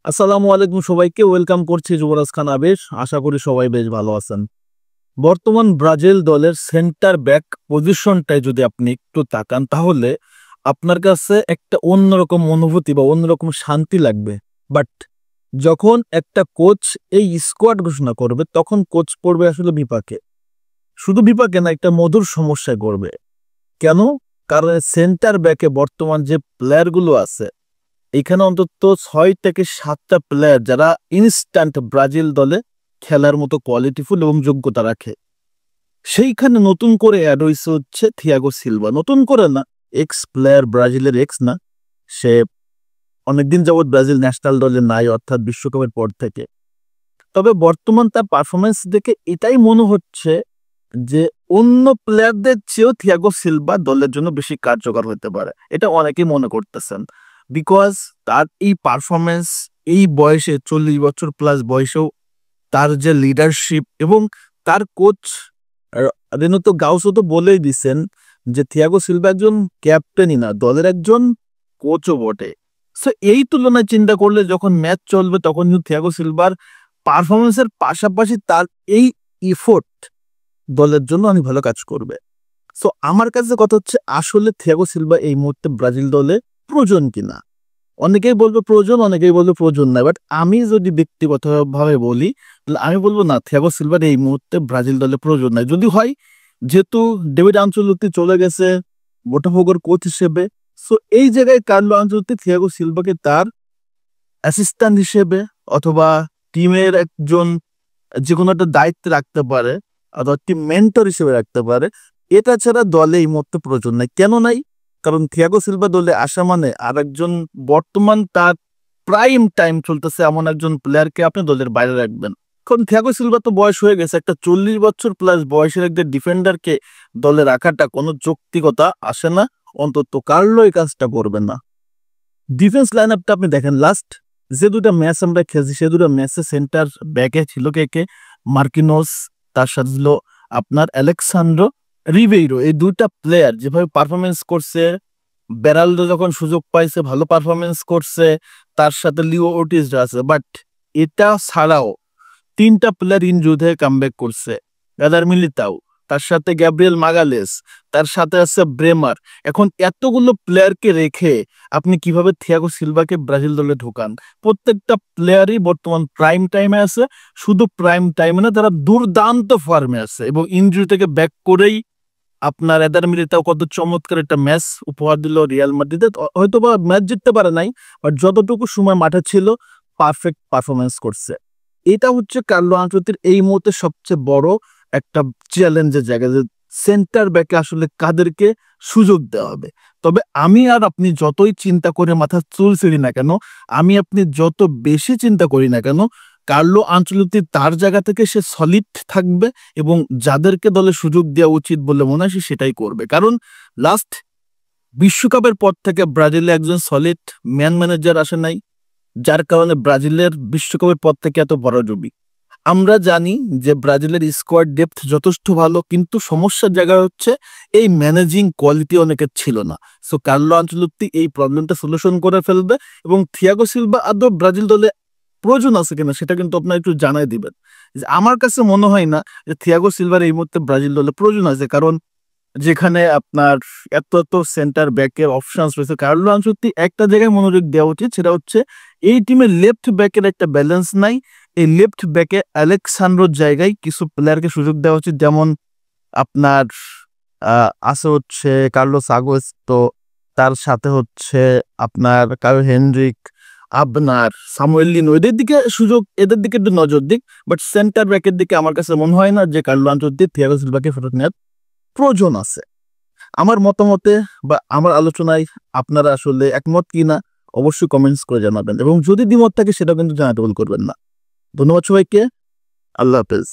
আসসালামু আলাইকুম সবাইকে ওয়েলকাম করছি যুবরাজ খান আবেশ। আশা করি সবাই বেশ ভালো আছেন। বর্তমান ব্রাজিল দলের সেন্টার ব্যাক পজিশনটায় যদি আপনি একটু তাকান তাহলে আপনার কাছে একটা অন্যরকম অনুভূতি বা অন্যরকম শান্তি লাগবে। বাট যখন একটা কোচ এই স্কোয়াড ঘোষণা করবে তখন কোচ পড়বে আসলে বিপাকে। শুধু বিপাকে না, একটা মধুর সমস্যায় করবে। কেন? কারণ সেন্টার ব্যাকে বর্তমান যে প্লেয়ারগুলো আছে এখানে অন্তত 6 থেকে 7টা প্লেয়ার যারা ইনস্ট্যান্ট ব্রাজিল দলে খেলার মতো কোয়ালিটিফুল এবং যোগ্যতা রাখে। সেইখানে নতুন করে অ্যাড হয়েছে হচ্ছে থিয়াগো সিলভা। নতুন করে না, এক্স প্লেয়ার, ব্রাজিলের এক্স না, সে অনেকদিন যাবৎ ব্রাজিল ন্যাশনাল দলে নাই, অর্থাৎ বিশ্বকাপের পর থেকে। তবে বর্তমান তার পারফরমেন্স দেখে এটাই মনে হচ্ছে যে অন্য প্লেয়ারদের চেয়েও থিয়াগো সিলভা দলের জন্য বেশি কার্যকর হতে পারে। এটা অনেকেই মনে করতেছেন, বিকজ তার এই পারফরমেন্স, এই বয়সে 40 বছর প্লাস বয়সেও তার যে লিডারশিপ এবং তার কোচ রেনাতো গাউসো তো বলেই দিছেন যে থিয়াগো সিলভা একজন ক্যাপ্টেনই না, দলের একজন কোচও বটে। সো এই তুলনায় চিন্তা করলে যখন ম্যাচ চলবে তখন কিন্তু থিয়াগো সিলভার পারফরমেন্সের পাশাপাশি তার এই ইফোর্ট দলের জন্য অনেক ভালো কাজ করবে। সো আমার কাছে কথা হচ্ছে, আসলে থিয়াগো সিলভা এই মুহূর্তে ব্রাজিল দলে প্রয়োজন কিনা। অনেকেই বলবে প্রয়োজন, অনেকেই বলবে প্রয়োজন নাই। বাট আমি যদি ব্যক্তিগতভাবে বলি তাহলে আমি বলবো না, থিয়াগো সিলভার এই মুহূর্তে ব্রাজিল দলে প্রয়োজন নাই। যদি হয়, যেহেতু ডেভিড আনচেলোত্তি চলে গেছে বোটাফোগোর কোচ হিসেবে, সো এই জায়গায় কার্লো আনচেলোত্তি থিয়াগো সিলভাকে তার অ্যাসিস্ট্যান্ট হিসেবে অথবা টিমের একজন যে কোনো একটা দায়িত্বে রাখতে পারে অথবা টিম মেন্টর হিসেবে রাখতে পারে। এটা ছাড়া দলে এই মুহূর্তে প্রয়োজন নাই। কেন নাই? কারণ থিয়াগো সিলভা দলে আসা মানে আর একজন বর্তমান তার প্রাইম টাইম চলতেছে এমন একজন প্লেয়ারকে আপনি দলের বাইরে রাখবেন। কারণ থিয়াগো সিলভা তো বয়স হয়ে গেছে, একটা 40 বছর প্লাস বয়সের একজন ডিফেন্ডারকে দলে রাখাটা কোনো যৌক্তিকতা আসে না। অন্তত কার্লো এই কাজটা করবে না। ডিফেন্স লাইন আপটা আপনি দেখেন, লাস্ট যে দুটা ম্যাচ আমরা খেলছি সে দুটা ম্যাচে সেন্টার ব্যাকে ছিল কে কে? মার্কিনোস, তার সাথে ছিল আপনার আলেক্সান্দ্রো রিবেইরো। এই দুইটা প্লেয়ার যেভাবে পারফরমেন্স করছে, বেরালদো যখন সুযোগ পাইছে ভালো পারফরমেন্স করছে, তার সাথে লিও ওর্টিজরা আছে। বাট এটা ছাড়াও 3টা প্লেয়ার ইনজুরি থেকে কামব্যাক করছে। এদার মিলিতাও, তার সাথে গ্যাব্রিয়েল মাগালেস, তার সাথে আছে ব্রেমার। এখন এতগুলো প্লেয়ারকে রেখে আপনি কিভাবে থিয়াগো সিলভাকে ব্রাজিল দলে ঢোকান? প্রত্যেকটা প্লেয়ারই বর্তমান প্রাইম টাইমে আছে। শুধু প্রাইম টাইমে না, তারা দুর্দান্ত ফর্মে আছে এবং ইনজুরি থেকে ব্যাক করেই আপনার এদার মিলিতাও কত চমৎকার একটা ম্যাচ উপহার দিল রিয়াল মাদ্রিদে। হয়তো বা ম্যাচ জিততে পারে নাই, বাট যতটুকু সময় মাঠে ছিল পারফেক্ট পারফরমেন্স করছে। এটা হচ্ছে কার্লো আনচেলোত্তির এই মুহূর্তে সবচেয়ে বড় একটা চ্যালেঞ্জের জায়গা, যে সেন্টার ব্যাকে আসলে কাদেরকে সুযোগ দেওয়া হবে। তবে আমি আর আপনি যতই চিন্তা করে মাথা চুল ছিঁড়ি না কেন, আমি আপনি যত বেশি চিন্তা করি না কেন, কার্লো আনচেলোত্তি তার জায়গা থেকে সে সলিড থাকবে এবং যাদেরকে দলে সুযোগ দেওয়া উচিত বলে মনে হয় সে সেটাই করবে। কারণ লাস্ট বিশ্বকাপের পর থেকে ব্রাজিলে একজন সলিড ম্যান ম্যানেজার আসে নাই, যার কারণে ব্রাজিলের বিশ্বকাপের পর থেকে এত ভরাডুবি। আমরা জানি যে ব্রাজিলের স্কোয়াড ডেপথ যথেষ্ট ভালো, কিন্তু সমস্যার জায়গা হচ্ছে এই ম্যানেজিং কোয়ালিটি অনেকের ছিল না। সো কার্লো আনচেলোত্তি এই প্রবলেমটা সলিউশন করে ফেলবে এবং থিয়াগো সিলভা আদৌ ব্রাজিল দলে প্রয়োজন আছে কিনা সেটা কিন্তু আপনার একটু জানাই দিবেন। যে আমার কাছে মনে হয় না যে থিয়াগো সিলভার এই মুহূর্তে ব্রাজিল দলে প্রয়োজন আছে, কারণ যেখানে আপনার এত এত সেন্টার ব্যাকের অপশনস রয়েছে, কার্লো আনচেলোত্তি একটা জায়গায় মনোযোগ দেওয়া উচিত, সেটা হচ্ছে এই টিমের লেফট ব্যাকের একটা ব্যালেন্স নাই। এই লেফট ব্যাকে আলেক্সান্দ্রোর জায়গায় কিছু প্লেয়ারকে সুযোগ দেওয়া উচিত, যেমন আপনার আছে হচ্ছে কার্লোস আগোয়েস্তো, তার সাথে হচ্ছে আপনার কায়ো হেনরিক, আপনার সামুয়েল লিনো, এদের দিকে সুযোগ, এদের দিকে একটু নজর দিক। বাট সেন্টার ব্যাকের দিকে আমার কাছে মনে হয় না যে কার্লো আনচেলোত্তি থিয়াগো সিলভাকে ফেরত নেওয়ার প্রয়োজন আছে। আমার মতামতে বা আমার আলোচনায় আপনারা আসলে একমত কিনা অবশ্যই কমেন্টস করে জানাবেন, এবং যদি দ্বিমত থাকে সেটাও কিন্তু জানাতে ভুল করবেন না। ধন্যবাদ সবাইকে। আল্লাহ হাফেজ।